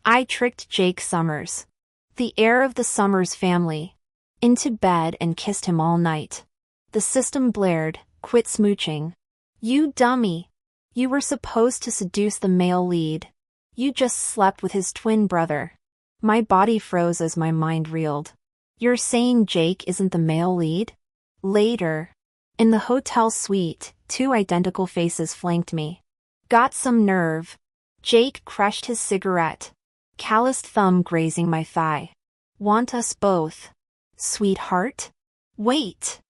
I tricked Jake Summers, the heir of the Summers family, into bed and kissed him all night. The system blared, "Quit smooching. You dummy. You were supposed to seduce the male lead. You just slept with his twin brother." My body froze as my mind reeled. You're saying Jake isn't the male lead? Later, in the hotel suite, two identical faces flanked me. Got some nerve. Jake crushed his cigarette, calloused thumb grazing my thigh. Want us both, sweetheart? Wait.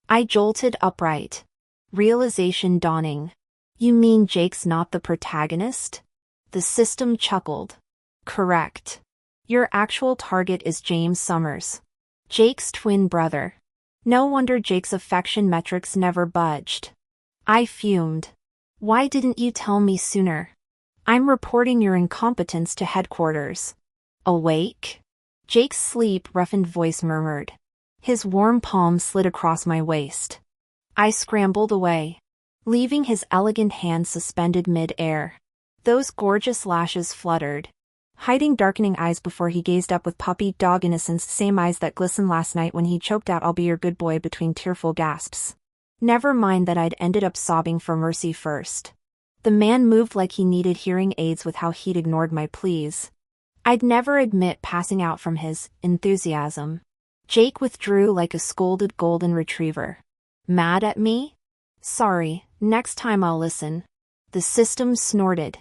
I jolted upright, realization dawning. You mean Jake's not the protagonist? The system chuckled. Correct. Your actual target is James Summers, Jake's twin brother. No wonder Jake's affection metrics never budged. I fumed. Why didn't you tell me sooner? I'm reporting your incompetence to headquarters. Awake? Jake's sleep-roughened voice murmured. His warm palm slid across my waist. I scrambled away, leaving his elegant hand suspended mid-air. Those gorgeous lashes fluttered, hiding darkening eyes before he gazed up with puppy dog innocence, same eyes that glistened last night when he choked out "I'll be your good boy" between tearful gasps. Never mind that I'd ended up sobbing for mercy first. The man moved like he needed hearing aids with how he'd ignored my pleas. I'd never admit passing out from his enthusiasm. Jake withdrew like a scolded golden retriever. Mad at me? Sorry, next time I'll listen. The system snorted.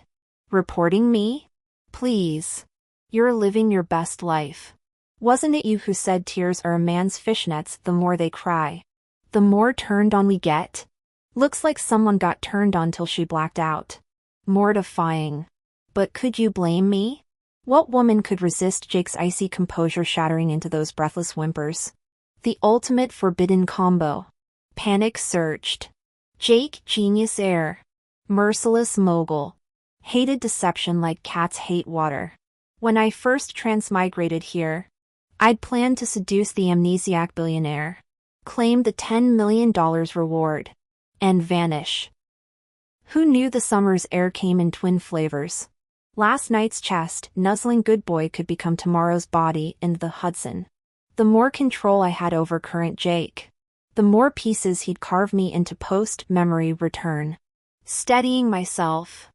Reporting me? Please. You're living your best life. Wasn't it you who said tears are a man's fishnets? The more they cry, the more turned on we get? Looks like someone got turned on till she blacked out. Mortifying. But could you blame me? What woman could resist Jake's icy composure shattering into those breathless whimpers? The ultimate forbidden combo. Panic surged. Jake, genius heir. Merciless mogul. Hated deception like cats hate water. When I first transmigrated here, I'd planned to seduce the amnesiac billionaire, claim the $10 million reward, and vanish. Who knew the Summers heir came in twin flavors? Last night's chest, nuzzling good boy could become tomorrow's body in the Hudson. The more control I had over current Jake, the more pieces he'd carve me into post-memory return. Steadying myself,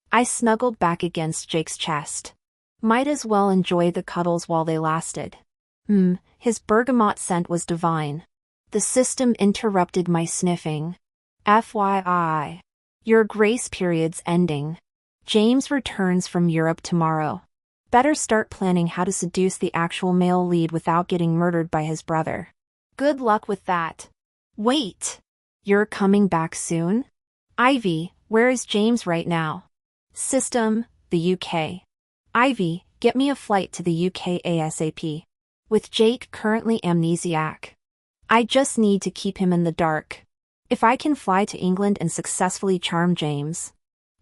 I snuggled back against Jake's chest. Might as well enjoy the cuddles while they lasted. His bergamot scent was divine. The system interrupted my sniffing. FYI. Your grace period's ending. James returns from Europe tomorrow. Better start planning how to seduce the actual male lead without getting murdered by his brother. Good luck with that. Wait. You're coming back soon? Ivy, where is James right now? System, the UK. Ivy, get me a flight to the UK ASAP. With Jake currently amnesiac. I just need to keep him in the dark. If I can fly to England and successfully charm James,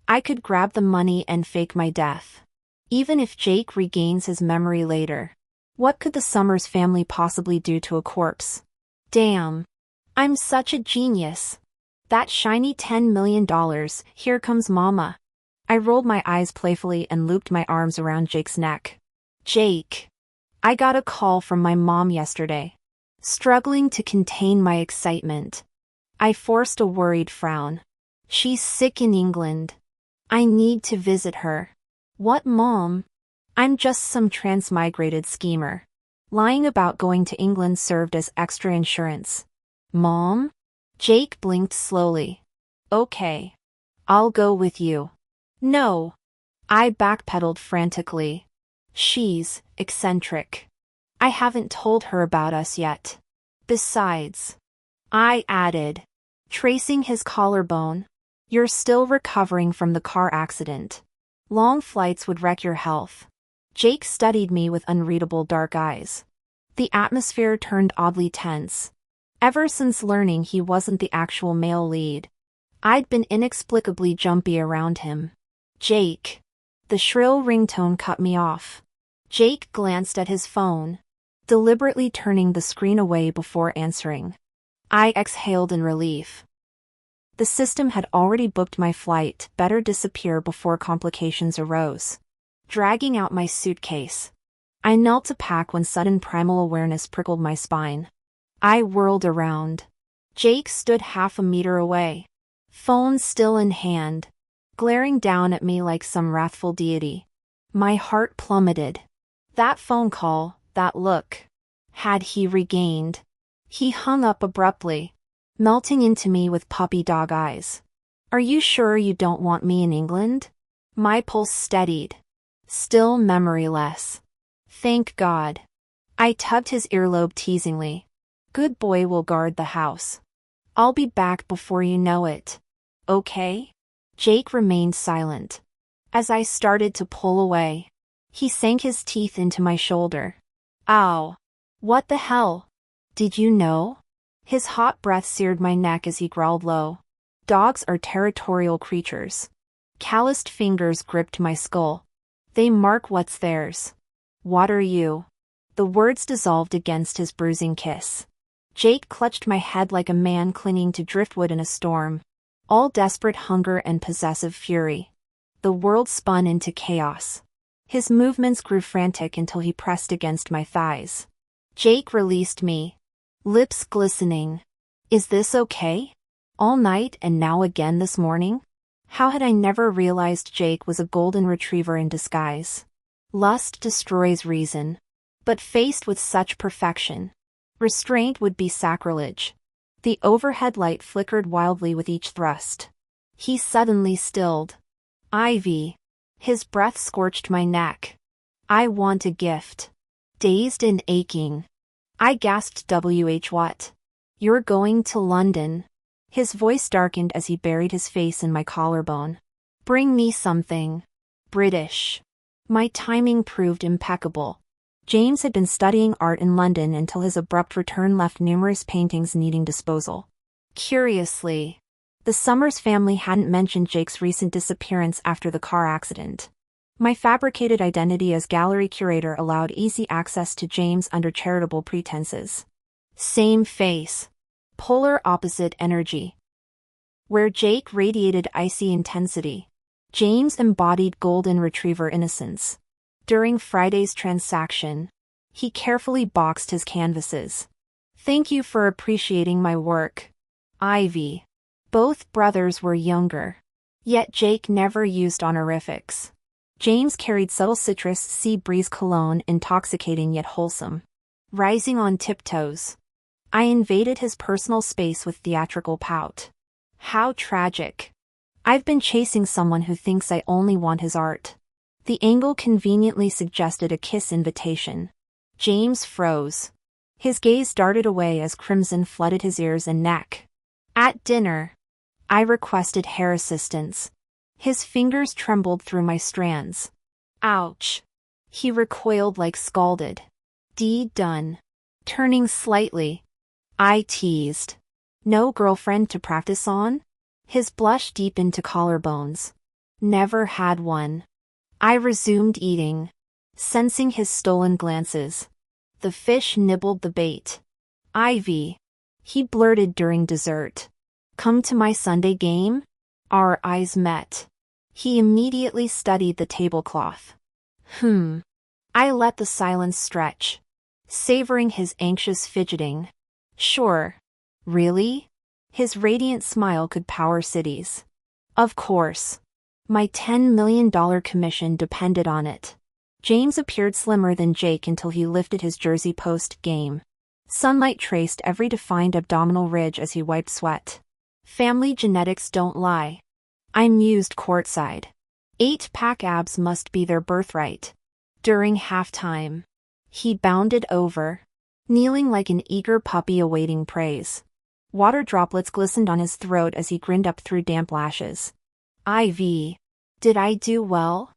I could grab the money and fake my death. Even if Jake regains his memory later, what could the Summers family possibly do to a corpse? Damn. I'm such a genius. That shiny $10 million, here comes mama. I rolled my eyes playfully and looped my arms around Jake's neck. Jake. I got a call from my mom yesterday. Struggling to contain my excitement, I forced a worried frown. She's sick in England. I need to visit her. What, mom? I'm just some transmigrated schemer. Lying about going to England served as extra insurance. Mom? Jake blinked slowly. Okay. I'll go with you. No. I backpedaled frantically. She's eccentric. I haven't told her about us yet. Besides, I added, tracing his collarbone, you're still recovering from the car accident. Long flights would wreck your health. Jake studied me with unreadable dark eyes. The atmosphere turned oddly tense. Ever since learning he wasn't the actual male lead, I'd been inexplicably jumpy around him. Jake. The shrill ringtone cut me off. Jake glanced at his phone, deliberately turning the screen away before answering. I exhaled in relief. The system had already booked my flight, better disappear before complications arose. dragging out my suitcase. I knelt to pack when sudden primal awareness prickled my spine. I whirled around. Jake stood half a meter away, phone still in hand, glaring down at me like some wrathful deity. My heart plummeted. That phone call, that look. Had he regained? He hung up abruptly, melting into me with puppy dog eyes. Are you sure you don't want me in England? My pulse steadied. Still memoryless. Thank God. I tugged his earlobe teasingly. Good boy will guard the house. I'll be back before you know it. Okay? Jake remained silent. As I started to pull away, he sank his teeth into my shoulder. Ow. What the hell? Did you know? His hot breath seared my neck as he growled low. Dogs are territorial creatures. Calloused fingers gripped my skull. They mark what's theirs. What are you? The words dissolved against his bruising kiss. Jake clutched my head like a man clinging to driftwood in a storm, all desperate hunger and possessive fury. The world spun into chaos. His movements grew frantic until he pressed against my thighs. Jake released me, lips glistening. Is this okay? All night and now again this morning? How had I never realized Jake was a golden retriever in disguise? Lust destroys reason. But faced with such perfection, restraint would be sacrilege. The overhead light flickered wildly with each thrust. He suddenly stilled. Ivy. His breath scorched my neck. I want a gift. Dazed and aching, I gasped, what? You're going to London. His voice darkened as he buried his face in my collarbone. Bring me something British. My timing proved impeccable. James had been studying art in London until his abrupt return left numerous paintings needing disposal. Curiously, the Summers family hadn't mentioned Jake's recent disappearance after the car accident. My fabricated identity as gallery curator allowed easy access to James under charitable pretenses. Same face. Polar opposite energy. Where Jake radiated icy intensity, James embodied golden retriever innocence. During Friday's transaction, he carefully boxed his canvases. Thank you for appreciating my work, Ivy. Both brothers were younger. Yet Jake never used honorifics. James carried subtle citrus sea breeze cologne, intoxicating yet wholesome. Rising on tiptoes, I invaded his personal space with theatrical pout. How tragic. I've been chasing someone who thinks I only want his art. The angle conveniently suggested a kiss invitation. James froze. His gaze darted away as crimson flooded his ears and neck. At dinner, I requested hair assistance. His fingers trembled through my strands. Ouch. He recoiled like scalded. Done. Turning slightly, I teased. No girlfriend to practice on? His blush deepened to collarbones. Never had one. I resumed eating, sensing his stolen glances. The fish nibbled the bait. Ivy. He blurted during dessert. Come to my Sunday game? Our eyes met. He immediately studied the tablecloth. I let the silence stretch, savoring his anxious fidgeting. Sure. Really? His radiant smile could power cities. Of course. My $10 million commission depended on it. James appeared slimmer than Jake until he lifted his jersey post-game. Sunlight traced every defined abdominal ridge as he wiped sweat. Family genetics don't lie. I mused courtside. 8-pack abs must be their birthright. During halftime, he bounded over, kneeling like an eager puppy awaiting praise. Water droplets glistened on his throat as he grinned up through damp lashes. Ivy. Did I do well?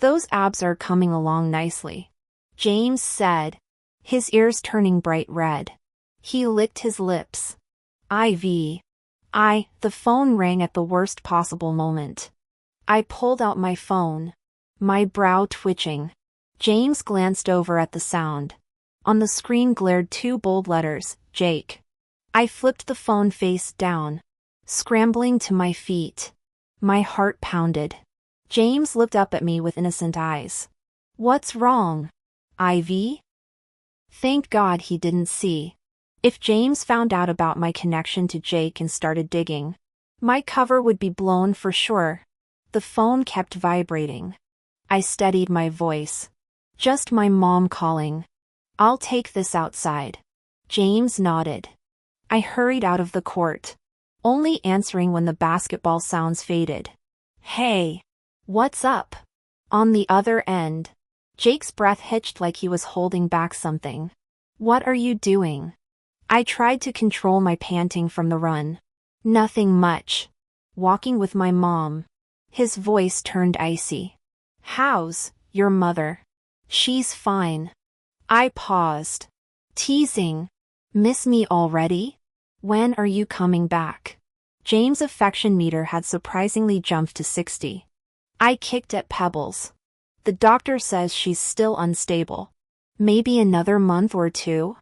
Those abs are coming along nicely, James said, his ears turning bright red. He licked his lips. Ivy. The phone rang at the worst possible moment. I pulled out my phone, my brow twitching. James glanced over at the sound. On the screen glared 2 bold letters, Jake. I flipped the phone face down, scrambling to my feet. My heart pounded. James looked up at me with innocent eyes. What's wrong, Ivy? Thank God he didn't see. If James found out about my connection to Jake and started digging, my cover would be blown for sure. The phone kept vibrating. I steadied my voice. Just my mom calling. I'll take this outside. James nodded. I hurried out of the court, only answering when the basketball sounds faded. Hey, what's up? On the other end, Jake's breath hitched like he was holding back something. What are you doing? I tried to control my panting from the run. Nothing much. Walking with my mom. His voice turned icy. How's your mother? She's fine. I paused. Teasing. Miss me already? When are you coming back? James' affection meter had surprisingly jumped to 60. I kicked at pebbles. The doctor says she's still unstable. Maybe another month or two?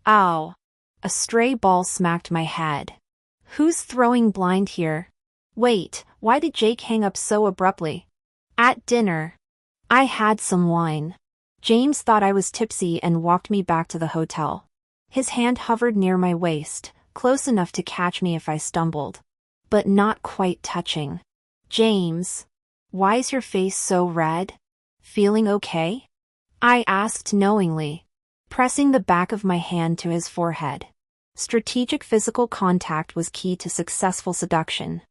Ow. A stray ball smacked my head. Who's throwing blind here? Wait, why did Jake hang up so abruptly? At dinner. I had some wine. James thought I was tipsy and walked me back to the hotel. His hand hovered near my waist, close enough to catch me if I stumbled. But not quite touching. James, why's your face so red? Feeling okay? I asked knowingly, pressing the back of my hand to his forehead. Strategic physical contact was key to successful seduction.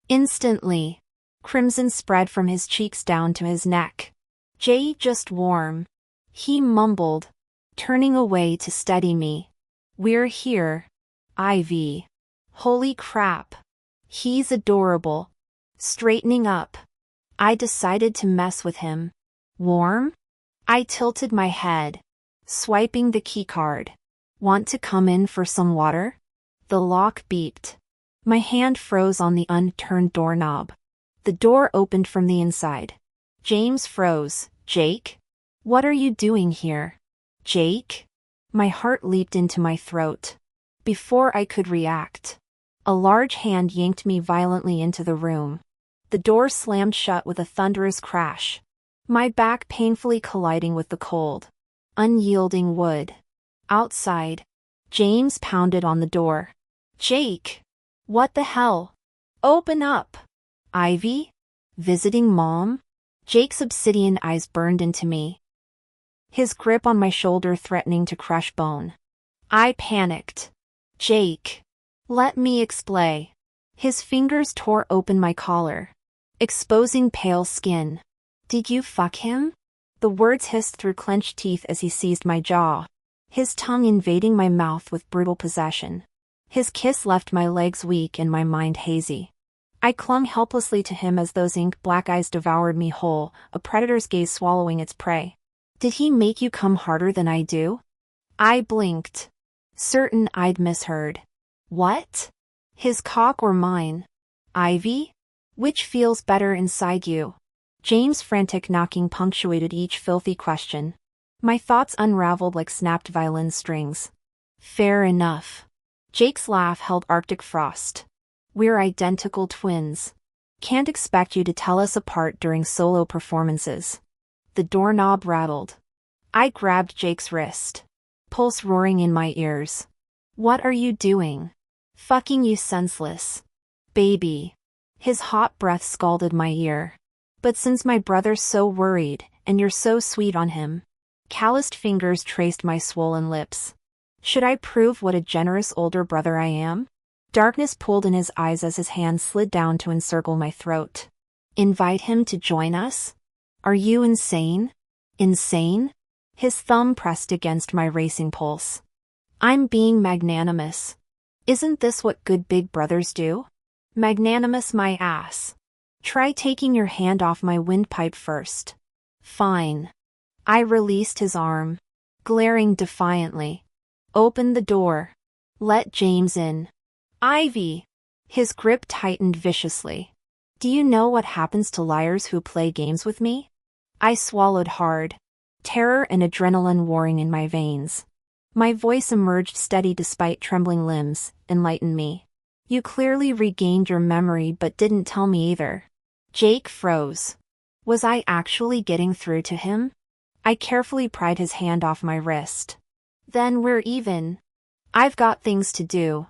Instantly, crimson spread from his cheeks down to his neck. Jay, just warm. He mumbled, turning away to steady me. We're here, Ivy. Holy crap. He's adorable. Straightening up. I decided to mess with him. Warm? I tilted my head, swiping the keycard. Want to come in for some water? The lock beeped. My hand froze on the unturned doorknob. The door opened from the inside. James froze. Jake? What are you doing here? Jake? My heart leaped into my throat. Before I could react, a large hand yanked me violently into the room. The door slammed shut with a thunderous crash, my back painfully colliding with the cold, unyielding wood. Outside, James pounded on the door. Jake! What the hell? Open up! Ivy? Visiting mom? Jake's obsidian eyes burned into me, his grip on my shoulder threatening to crush bone. I panicked. Jake. Let me explain. His fingers tore open my collar, exposing pale skin. Did you fuck him? The words hissed through clenched teeth as he seized my jaw, his tongue invading my mouth with brutal possession. His kiss left my legs weak and my mind hazy. I clung helplessly to him as those ink-black eyes devoured me whole, a predator's gaze swallowing its prey. Did he make you come harder than I do? I blinked, certain I'd misheard. What? His cock or mine? Ivy? Which feels better inside you? James' frantic knocking punctuated each filthy question. My thoughts unraveled like snapped violin strings. Fair enough. Jake's laugh held Arctic frost. We're identical twins. Can't expect you to tell us apart during solo performances. The doorknob rattled. I grabbed Jake's wrist, pulse roaring in my ears. What are you doing? Fucking you senseless. Baby. His hot breath scalded my ear. But since my brother's so worried, and you're so sweet on him. Calloused fingers traced my swollen lips. Should I prove what a generous older brother I am? Darkness pooled in his eyes as his hand slid down to encircle my throat. Invite him to join us? Are you insane? Insane? His thumb pressed against my racing pulse. I'm being magnanimous. Isn't this what good big brothers do? Magnanimous my ass. Try taking your hand off my windpipe first. Fine. I released his arm, glaring defiantly. Open the door. Let James in. Ivy. His grip tightened viciously. Do you know what happens to liars who play games with me? I swallowed hard, terror and adrenaline warring in my veins. My voice emerged steady despite trembling limbs. Enlighten me. You clearly regained your memory but didn't tell me either. Jake froze. Was I actually getting through to him? I carefully pried his hand off my wrist. Then we're even. I've got things to do.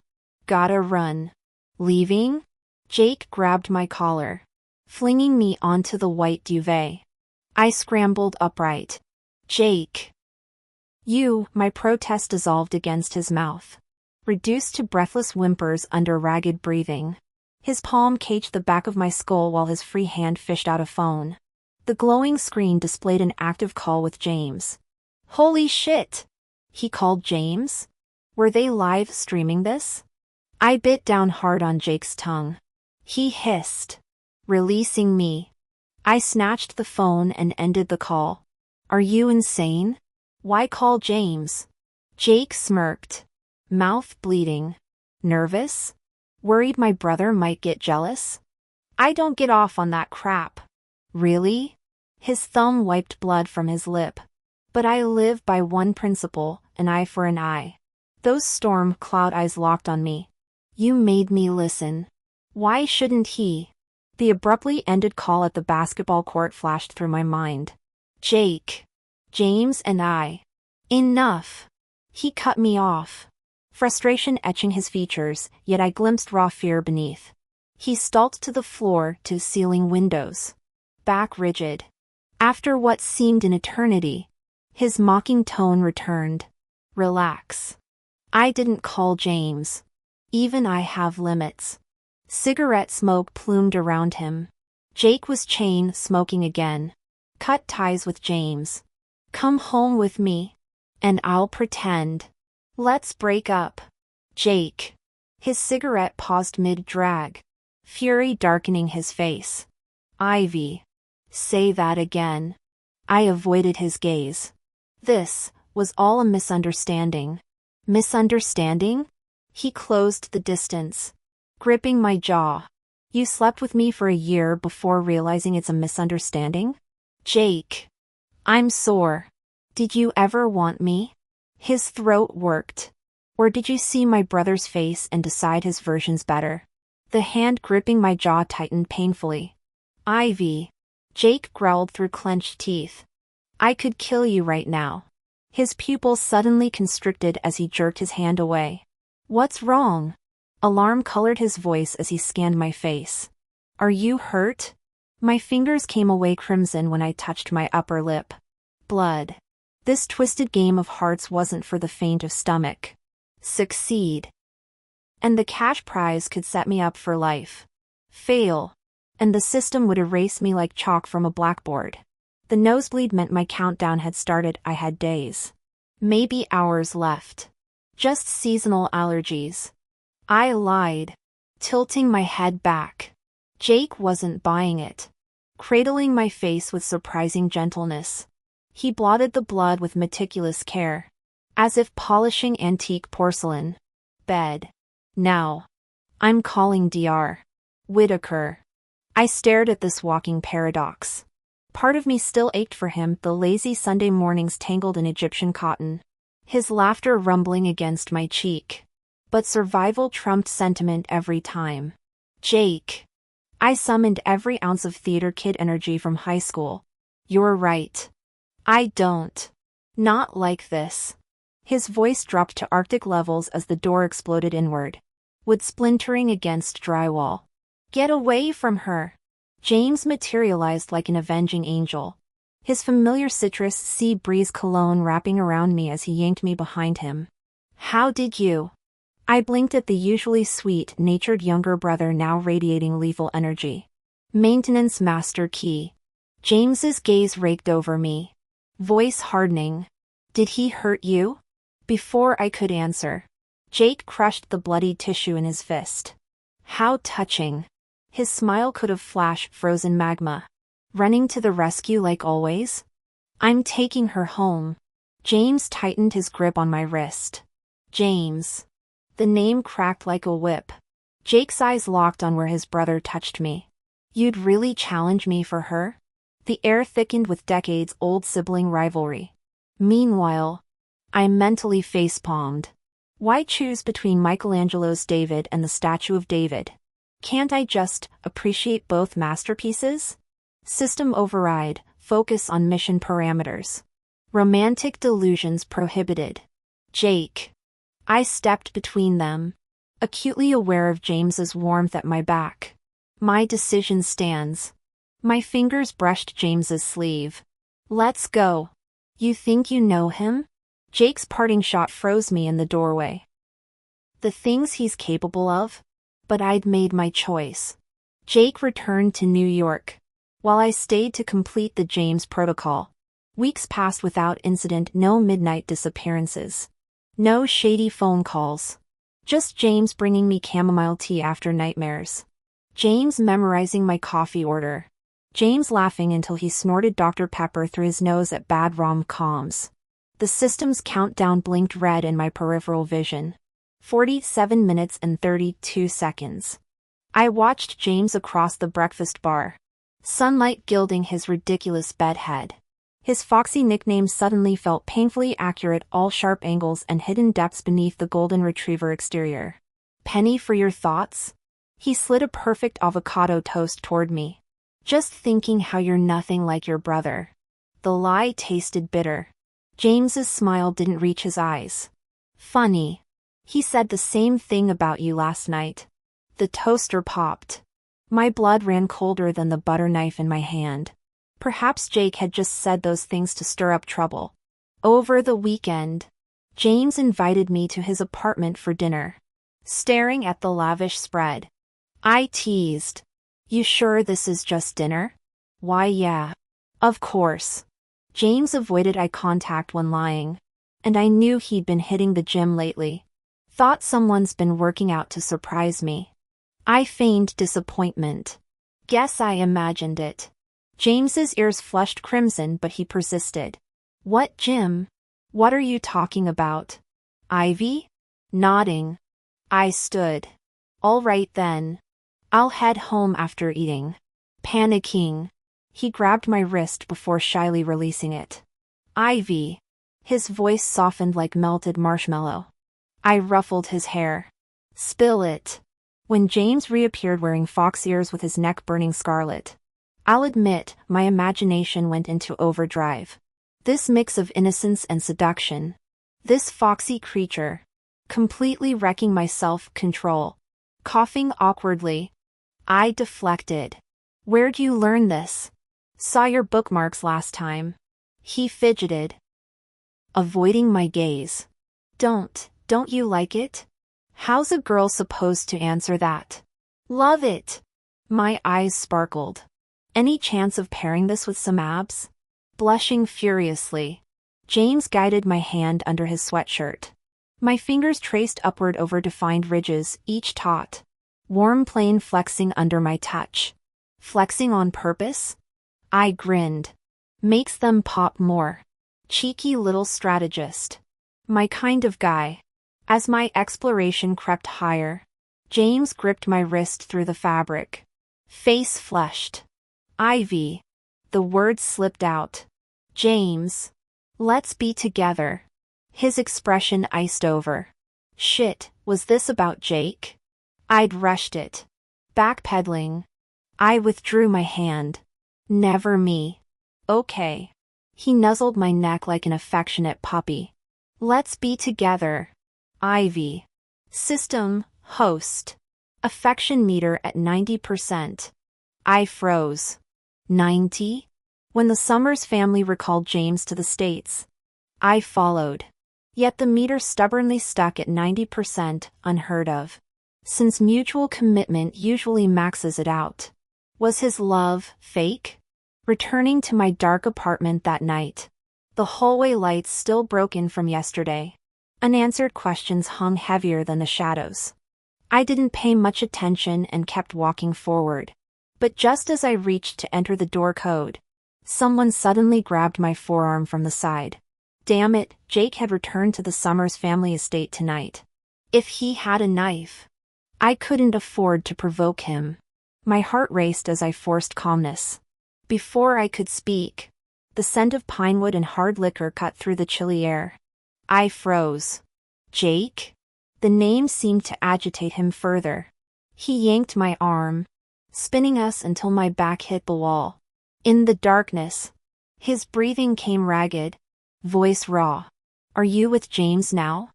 Gotta run. Leaving? Jake grabbed my collar, flinging me onto the white duvet. I scrambled upright. Jake. My protest dissolved against his mouth, reduced to breathless whimpers under ragged breathing. His palm caged the back of my skull while his free hand fished out a phone. The glowing screen displayed an active call with James. Holy shit! He called James? Were they live streaming this? I bit down hard on Jake's tongue. He hissed, releasing me. I snatched the phone and ended the call. Are you insane? Why call James? Jake smirked, mouth bleeding. Nervous? Worried my brother might get jealous? I don't get off on that crap. Really? His thumb wiped blood from his lip. But I live by one principle, an eye for an eye. Those storm cloud eyes locked on me. You made me listen. Why shouldn't he? The abruptly ended call at the basketball court flashed through my mind. Jake. James and I. Enough. He cut me off. Frustration etching his features, yet I glimpsed raw fear beneath. He stalked to the floor to ceiling windows. Back rigid. After what seemed an eternity, his mocking tone returned. Relax. I didn't call James. Even I have limits. Cigarette smoke plumed around him. Jake was chain smoking again. Cut ties with James. Come home with me. And I'll pretend. Let's break up. Jake. His cigarette paused mid-drag. Fury darkening his face. Ivy. Say that again. I avoided his gaze. This was all a misunderstanding. Misunderstanding? He closed the distance, gripping my jaw. You slept with me for a year before realizing it's a misunderstanding? Jake. I'm sore. Did you ever want me? His throat worked. Or did you see my brother's face and decide his version's better? The hand gripping my jaw tightened painfully. Ivy. Jake growled through clenched teeth. I could kill you right now. His pupils suddenly constricted as he jerked his hand away. What's wrong? Alarm colored his voice as he scanned my face. Are you hurt? My fingers came away crimson when I touched my upper lip. Blood. This twisted game of hearts wasn't for the faint of stomach. Succeed. And the cash prize could set me up for life. Fail. And the system would erase me like chalk from a blackboard. The nosebleed meant my countdown had started. I had days. Maybe hours left. Just seasonal allergies. I lied, tilting my head back. Jake wasn't buying it. Cradling my face with surprising gentleness. He blotted the blood with meticulous care, as if polishing antique porcelain. Bed. Now. I'm calling Dr. Whitaker. I stared at this walking paradox. Part of me still ached for him, the lazy Sunday mornings tangled in Egyptian cotton. His laughter rumbling against my cheek. But survival trumped sentiment every time. Jake. I summoned every ounce of theater kid energy from high school. You're right. I don't. Not like this. His voice dropped to Arctic levels as the door exploded inward. Wood splintering against drywall. Get away from her. James materialized like an avenging angel. His familiar citrus sea breeze cologne wrapping around me as he yanked me behind him. How did you? I blinked at the usually sweet-natured younger brother now radiating lethal energy. Maintenance master key. James's gaze raked over me. Voice hardening. Did he hurt you? Before I could answer, Jake crushed the bloody tissue in his fist. How touching. His smile could have flashed frozen magma. Running to the rescue like always? I'm taking her home. James tightened his grip on my wrist. James. The name cracked like a whip. Jake's eyes locked on where his brother touched me. You'd really challenge me for her? The air thickened with decades-old sibling rivalry. Meanwhile, I mentally facepalmed. Why choose between Michelangelo's David and the statue of David? Can't I just appreciate both masterpieces? System override, focus on mission parameters. Romantic delusions prohibited. Jake. I stepped between them, acutely aware of James's warmth at my back. My decision stands. My fingers brushed James's sleeve. Let's go. You think you know him? Jake's parting shot froze me in the doorway. The things he's capable of? But I'd made my choice. Jake returned to New York, while I stayed to complete the James protocol. Weeks passed without incident, no midnight disappearances. No shady phone calls. Just James bringing me chamomile tea after nightmares. James memorizing my coffee order. James laughing until he snorted Dr. Pepper through his nose at bad rom-coms. The system's countdown blinked red in my peripheral vision. 47 minutes and 32 seconds. I watched James across the breakfast bar. Sunlight gilding his ridiculous bedhead. His foxy nickname suddenly felt painfully accurate, all sharp angles and hidden depths beneath the golden retriever exterior. Penny for your thoughts? He slid a perfect avocado toast toward me. Just thinking how you're nothing like your brother. The lie tasted bitter. James's smile didn't reach his eyes. Funny. He said the same thing about you last night. The toaster popped. My blood ran colder than the butter knife in my hand. Perhaps Jake had just said those things to stir up trouble. Over the weekend, James invited me to his apartment for dinner. Staring at the lavish spread, I teased. You sure this is just dinner? Why, yeah. Of course. James avoided eye contact when lying. And I knew he'd been hitting the gym lately. Thought someone's been working out to surprise me. I feigned disappointment. Guess I imagined it. James's ears flushed crimson, but he persisted. What gym? What are you talking about? Ivy? Nodding. I stood. All right then. I'll head home after eating. Panicking. He grabbed my wrist before shyly releasing it. Ivy. His voice softened like melted marshmallow. I ruffled his hair. Spill it. When James reappeared wearing fox ears with his neck burning scarlet, I'll admit, my imagination went into overdrive. This mix of innocence and seduction. This foxy creature. Completely wrecking my self-control. Coughing awkwardly. I deflected. Where'd you learn this? Saw your bookmarks last time. He fidgeted, avoiding my gaze. Don't you like it? How's a girl supposed to answer that? Love it. My eyes sparkled. Any chance of pairing this with some abs? Blushing furiously, James guided my hand under his sweatshirt. My fingers traced upward over defined ridges, each taut. Warm plain flexing under my touch. Flexing on purpose? I grinned. Makes them pop more. Cheeky little strategist. My kind of guy. As my exploration crept higher, James gripped my wrist through the fabric. Face flushed. Ivy. The words slipped out. James. Let's be together. His expression iced over. Shit, was this about Jake? I'd rushed it. Backpedaling. I withdrew my hand. Never me. Okay. He nuzzled my neck like an affectionate puppy. Let's be together. Ivy. System, host. Affection meter at 90%. I froze. 90? When the Summers family recalled James to the States, I followed. Yet the meter stubbornly stuck at 90%, unheard of. Since mutual commitment usually maxes it out. Was his love fake? Returning to my dark apartment that night, the hallway lights still broken from yesterday. Unanswered questions hung heavier than the shadows. I didn't pay much attention and kept walking forward. But just as I reached to enter the door code, someone suddenly grabbed my forearm from the side. Damn it, Jake had returned to the Summers family estate tonight. If he had a knife, I couldn't afford to provoke him. My heart raced as I forced calmness. Before I could speak, the scent of pinewood and hard liquor cut through the chilly air. I froze. Jake? The name seemed to agitate him further. He yanked my arm, spinning us until my back hit the wall. In the darkness, his breathing came ragged, voice raw. Are you with James now?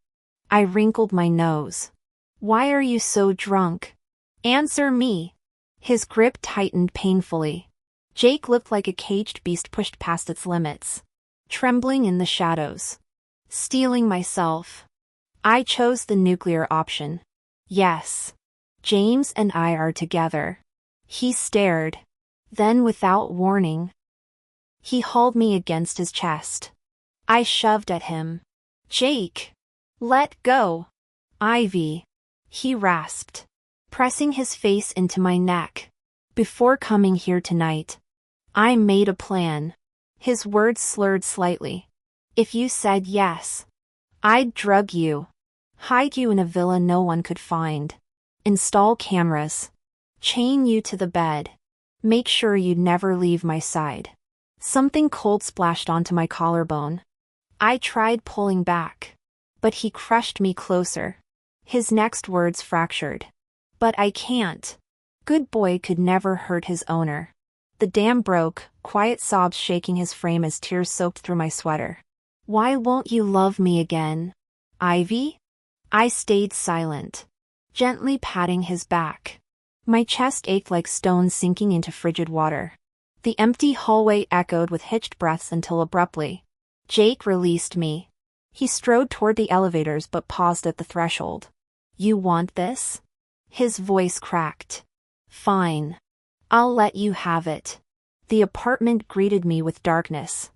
I wrinkled my nose. Why are you so drunk? Answer me. His grip tightened painfully. Jake looked like a caged beast pushed past its limits. Trembling in the shadows. Steeling myself. I chose the nuclear option. Yes. James and I are together. He stared. Then without warning, he hauled me against his chest. I shoved at him. Jake! Let go! Ivy! He rasped, pressing his face into my neck. Before coming here tonight, I made a plan. His words slurred slightly. If you said yes, I'd drug you, hide you in a villa no one could find, install cameras, chain you to the bed, make sure you'd never leave my side. Something cold splashed onto my collarbone. I tried pulling back, but he crushed me closer. His next words fractured. But I can't. Good boy could never hurt his owner. The dam broke, quiet sobs shaking his frame as tears soaked through my sweater. Why won't you love me again, Ivy? I stayed silent, gently patting his back. My chest ached like stones sinking into frigid water. The empty hallway echoed with hitched breaths until abruptly, Jake released me. He strode toward the elevators but paused at the threshold. You want this? His voice cracked. Fine. I'll let you have it. The apartment greeted me with darkness.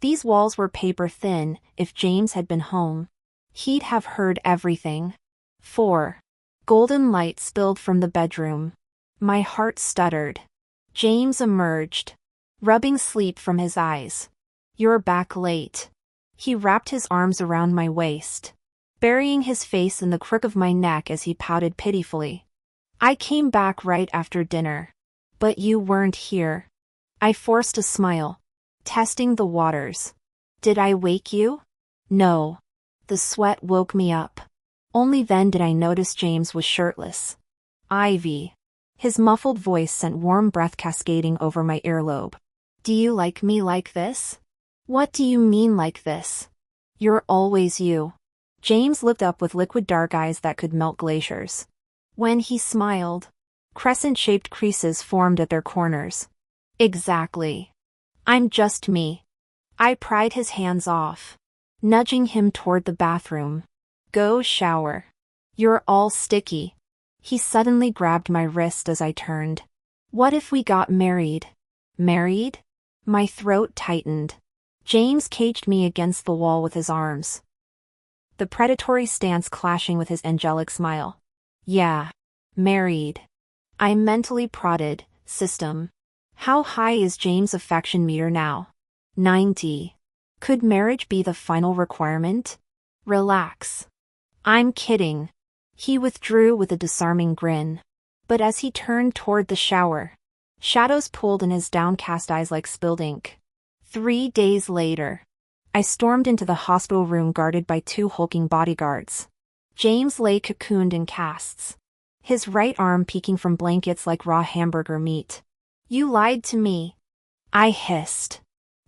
These walls were paper thin. If James had been home, he'd have heard everything. 4. Golden light spilled from the bedroom. My heart stuttered. James emerged, rubbing sleep from his eyes. You're back late. He wrapped his arms around my waist, burying his face in the crook of my neck as he pouted pitifully. I came back right after dinner. But you weren't here. I forced a smile, testing the waters. Did I wake you? No. The sweat woke me up. Only then did I notice James was shirtless. Ivy. His muffled voice sent warm breath cascading over my earlobe. Do you like me like this? What do you mean like this? You're always you. James looked up with liquid dark eyes that could melt glaciers. When he smiled, crescent-shaped creases formed at their corners. Exactly. I'm just me. I pried his hands off, nudging him toward the bathroom. Go shower. You're all sticky. He suddenly grabbed my wrist as I turned. What if we got married? Married? My throat tightened. James caged me against the wall with his arms, the predatory stance clashing with his angelic smile. Yeah. Married. I mentally prodded. System. How high is James' affection meter now? 90. Could marriage be the final requirement? Relax. I'm kidding. He withdrew with a disarming grin. But as he turned toward the shower, shadows pooled in his downcast eyes like spilled ink. 3 days later, I stormed into the hospital room guarded by 2 hulking bodyguards. James lay cocooned in casts, his right arm peeking from blankets like raw hamburger meat. You lied to me. I hissed.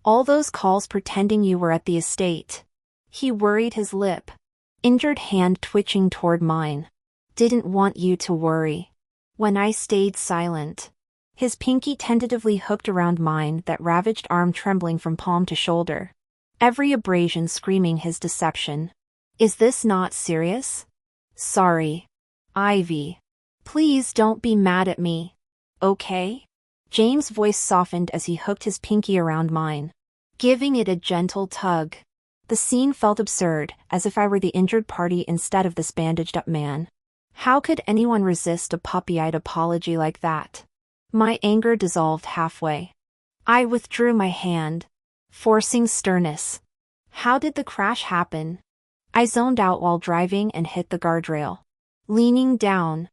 All those calls pretending you were at the estate. He worried his lip, injured hand twitching toward mine. Didn't want you to worry. When I stayed silent, his pinky tentatively hooked around mine, that ravaged arm trembling from palm to shoulder, every abrasion screaming his deception. Is this not serious? Sorry. Ivy. Please don't be mad at me. Okay? James' voice softened as he hooked his pinky around mine, giving it a gentle tug. The scene felt absurd, as if I were the injured party instead of this bandaged-up man. How could anyone resist a puppy-eyed apology like that? My anger dissolved halfway. I withdrew my hand, forcing sternness. How did the crash happen? I zoned out while driving and hit the guardrail. Leaning down,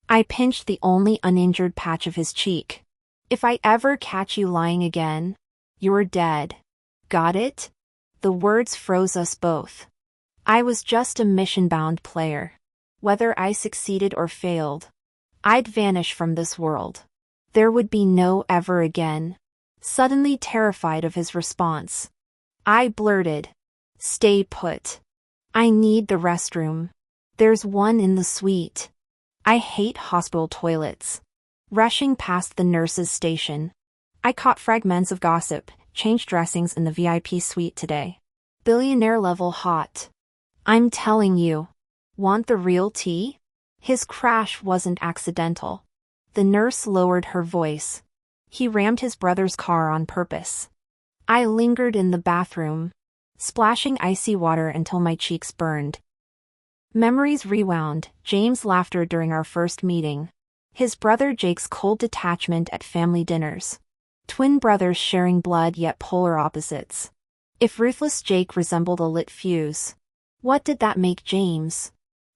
I pinched the only uninjured patch of his cheek. If I ever catch you lying again, you're dead. Got it? The words froze us both. I was just a mission-bound player. Whether I succeeded or failed, I'd vanish from this world. There would be no ever again. suddenly terrified of his response. I blurted, "Stay put. I need the restroom. There's one in the suite. I hate hospital toilets." Rushing past the nurse's station, I caught fragments of gossip. Changed dressings in the VIP suite today. Billionaire level hot. I'm telling you. Want the real tea? His crash wasn't accidental. The nurse lowered her voice. He rammed his brother's car on purpose. I lingered in the bathroom, splashing icy water until my cheeks burned. Memories rewound. James' laughter during our first meeting. His brother Jake's cold detachment at family dinners. Twin brothers sharing blood yet polar opposites. If ruthless Jake resembled a lit fuse, what did that make James?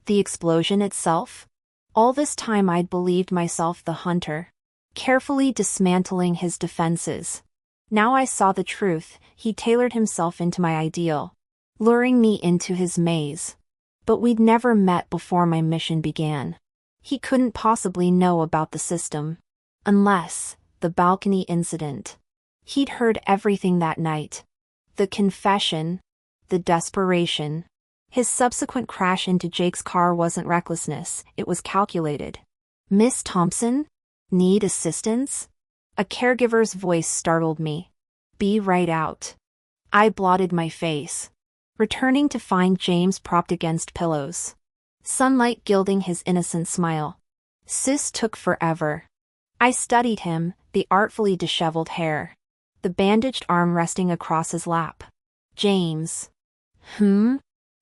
The explosion itself? All this time I'd believed myself the hunter, carefully dismantling his defenses. Now I saw the truth. He tailored himself into my ideal, luring me into his maze. But we'd never met before my mission began. He couldn't possibly know about the system. Unless the balcony incident. He'd heard everything that night. The confession, the desperation. His subsequent crash into Jake's car wasn't recklessness, it was calculated. "Miss Thompson? Need assistance?" A caregiver's voice startled me. "Be right out." I blotted my face, returning to find James propped against pillows, sunlight gilding his innocent smile. Sis took forever. I studied him, the artfully disheveled hair, the bandaged arm resting across his lap. "James."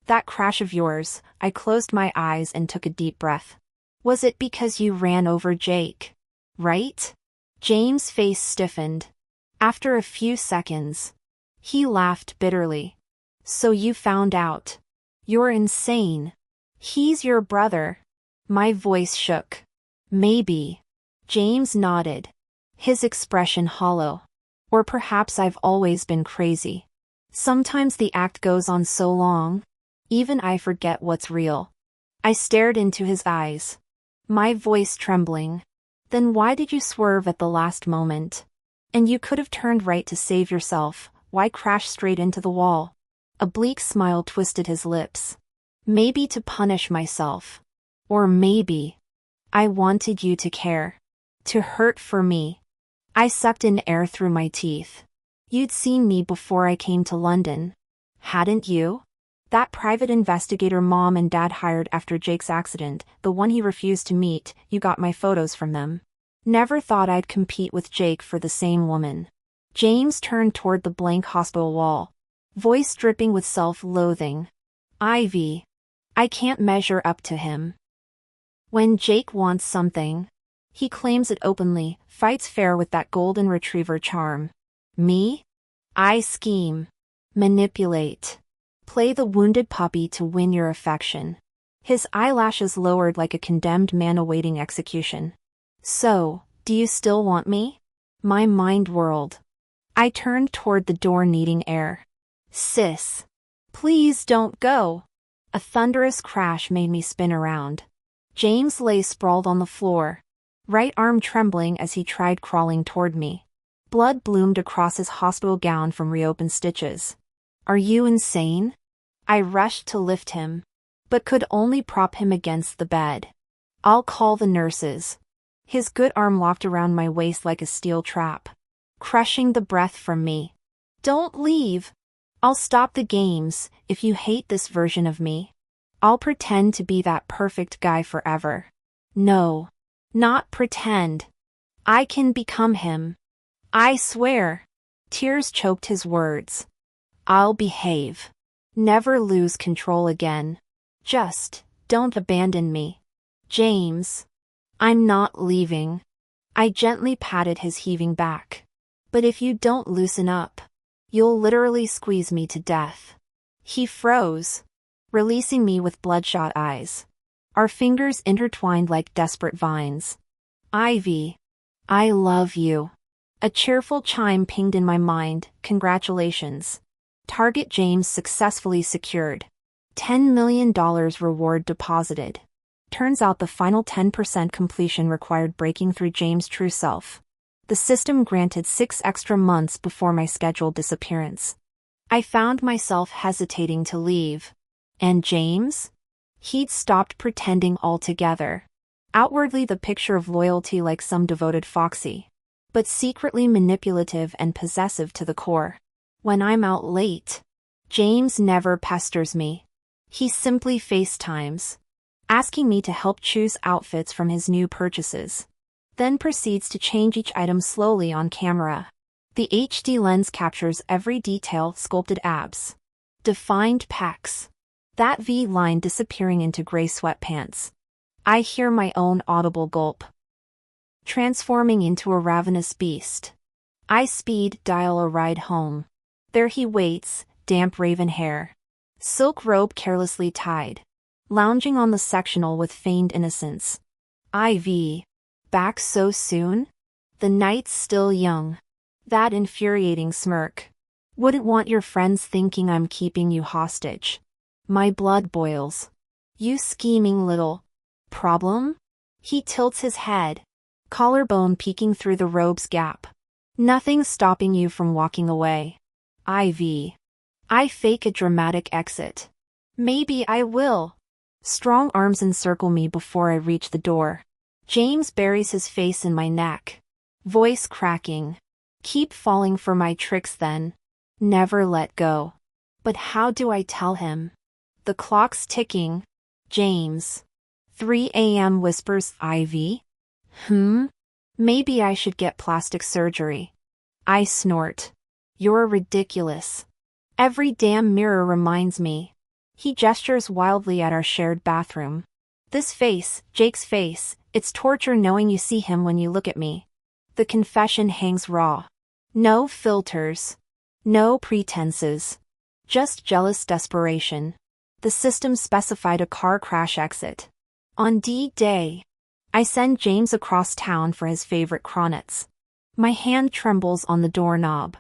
That crash of yours." I closed my eyes and took a deep breath. "Was it because you ran over Jake? Right?" James' face stiffened. After a few seconds, he laughed bitterly. "So you found out. You're insane. He's your brother." My voice shook. "Maybe." James nodded, his expression hollow. "Or perhaps I've always been crazy. Sometimes the act goes on so long, even I forget what's real." I stared into his eyes, my voice trembling. "Then why did you swerve at the last moment? And you could have turned right to save yourself. Why crash straight into the wall?" A bleak smile twisted his lips. "Maybe to punish myself. Or maybe I wanted you to care. To hurt for me." I sucked in air through my teeth. "You'd seen me before I came to London. Hadn't you? That private investigator Mom and Dad hired after Jake's accident, the one he refused to meet, you got my photos from them. Never thought I'd compete with Jake for the same woman." James turned toward the blank hospital wall, voice dripping with self-loathing. "Ivy. I can't measure up to him. When Jake wants something, he claims it openly, fights fair with that golden retriever charm. Me? I scheme, manipulate, play the wounded puppy to win your affection." His eyelashes lowered like a condemned man awaiting execution. "So, do you still want me?" My mind whirled. I turned toward the door needing air. "Sis. Please don't go." A thunderous crash made me spin around. James lay sprawled on the floor, right arm trembling as he tried crawling toward me. Blood bloomed across his hospital gown from reopened stitches. "Are you insane?" I rushed to lift him, but could only prop him against the bed. "I'll call the nurses." His good arm locked around my waist like a steel trap, crushing the breath from me. "Don't leave. I'll stop the games. If you hate this version of me, I'll pretend to be that perfect guy forever." "No. Not pretend. I can become him. I swear." Tears choked his words. "I'll behave. Never lose control again. Just don't abandon me." "James. I'm not leaving." I gently patted his heaving back. "But if you don't loosen up, you'll literally squeeze me to death." He froze, releasing me with bloodshot eyes. Our fingers intertwined like desperate vines. "Ivy. I love you." A cheerful chime pinged in my mind. "Congratulations. Target James successfully secured. $10 million reward deposited." Turns out the final 10% completion required breaking through James' true self. The system granted 6 extra months before my scheduled disappearance. I found myself hesitating to leave. And James? He'd stopped pretending altogether. Outwardly the picture of loyalty like some devoted foxy, but secretly manipulative and possessive to the core. When I'm out late, James never pesters me. He simply FaceTimes, asking me to help choose outfits from his new purchases. Then proceeds to change each item slowly on camera. The HD lens captures every detail: sculpted abs, defined pecs, that V-line disappearing into gray sweatpants. I hear my own audible gulp. Transforming into a ravenous beast. I speed dial a ride home. There he waits, damp raven hair, silk robe carelessly tied, lounging on the sectional with feigned innocence. IV. Back so soon? The night's still young. That infuriating smirk. Wouldn't want your friends thinking I'm keeping you hostage. My blood boils. You scheming little problem? He tilts his head, collarbone peeking through the robe's gap. Nothing's stopping you from walking away. IV. I fake a dramatic exit. Maybe I will. Strong arms encircle me before I reach the door. James buries his face in my neck, voice cracking. Keep falling for my tricks then. Never let go. But how do I tell him? The clock's ticking. James. 3 a.m. whispers. IV? Maybe I should get plastic surgery. I snort. You're ridiculous. Every damn mirror reminds me. He gestures wildly at our shared bathroom. This face, Jake's face, it's torture knowing you see him when you look at me. The confession hangs raw. No filters. No pretenses. Just jealous desperation. The system specified a car crash exit. On D-Day, I send James across town for his favorite cronuts. My hand trembles on the doorknob,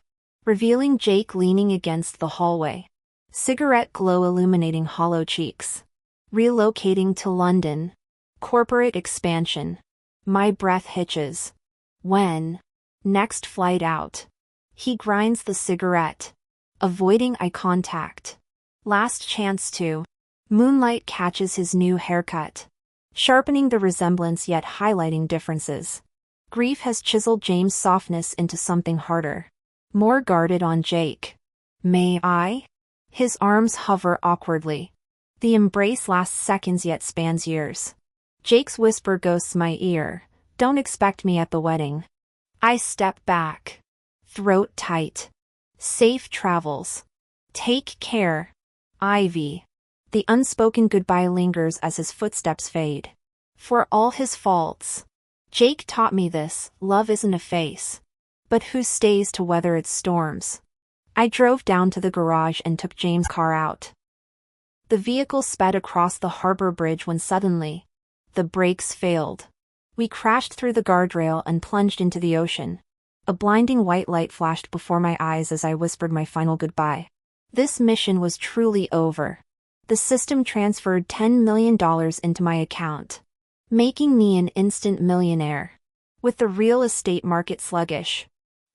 revealing Jake leaning against the hallway. Cigarette glow illuminating hollow cheeks. Relocating to London. Corporate expansion. My breath hitches. When? Next flight out. He grinds the cigarette, avoiding eye contact. Last chance to. Moonlight catches his new haircut, sharpening the resemblance yet highlighting differences. Grief has chiseled James' softness into something harder, more guarded on Jake. May I? His arms hover awkwardly. The embrace lasts seconds yet spans years. Jake's whisper ghosts my ear. Don't expect me at the wedding. I step back. Throat tight. Safe travels. Take care. Ivy. The unspoken goodbye lingers as his footsteps fade. For all his faults. Jake taught me this: love isn't a face, but who stays to weather its storms. I drove down to the garage and took James' car out. The vehicle sped across the harbor bridge when suddenly, the brakes failed. We crashed through the guardrail and plunged into the ocean. A blinding white light flashed before my eyes as I whispered my final goodbye. This mission was truly over. The system transferred $10 million into my account, making me an instant millionaire. With the real estate market sluggish,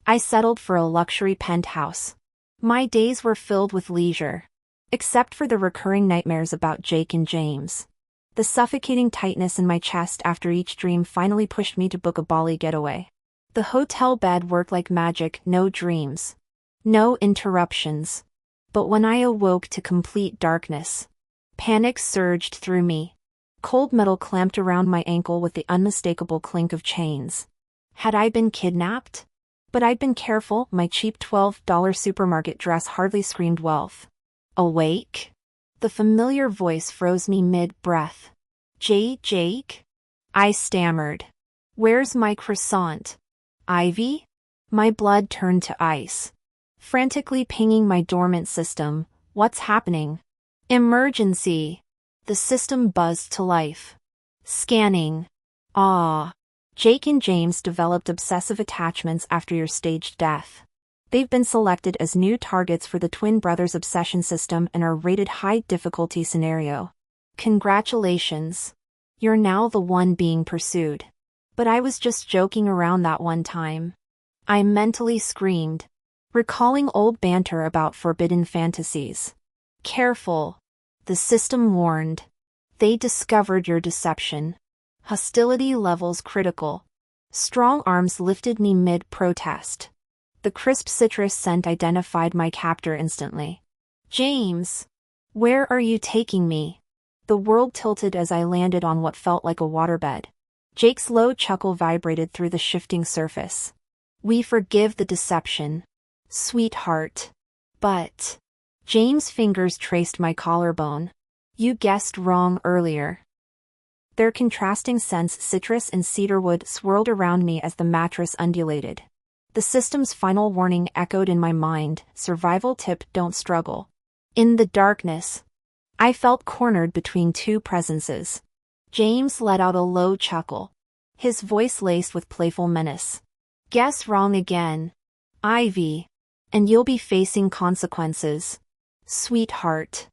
I settled for a luxury penthouse. My days were filled with leisure, except for the recurring nightmares about Jake and James. The suffocating tightness in my chest after each dream finally pushed me to book a Bali getaway. The hotel bed worked like magic: no dreams, no interruptions. But when I awoke to complete darkness, panic surged through me. Cold metal clamped around my ankle with the unmistakable clink of chains. Had I been kidnapped? But I'd been careful. My cheap $12 supermarket dress hardly screamed wealth. Awake? The familiar voice froze me mid-breath. Jake? I stammered. Where's my croissant? Ivy? My blood turned to ice. Frantically pinging my dormant system. What's happening? Emergency. The system buzzed to life. Scanning. Jake and James developed obsessive attachments after your staged death. They've been selected as new targets for the twin brothers' obsession system and are rated high difficulty scenario. Congratulations. You're now the one being pursued. But I was just joking around that one time. I mentally screamed, recalling old banter about forbidden fantasies. Careful, the system warned. They discovered your deception. Hostility levels critical. Strong arms lifted me mid-protest. The crisp citrus scent identified my captor instantly. James! Where are you taking me? The world tilted as I landed on what felt like a waterbed. Jake's low chuckle vibrated through the shifting surface. We forgive the deception, sweetheart. But... James' fingers traced my collarbone. You guessed wrong earlier. Their contrasting scents, citrus and cedarwood, swirled around me as the mattress undulated. The system's final warning echoed in my mind, survival tip: don't struggle. In the darkness, I felt cornered between two presences. James let out a low chuckle, his voice laced with playful menace. Guess wrong again, Ivy, and you'll be facing consequences. Sweetheart.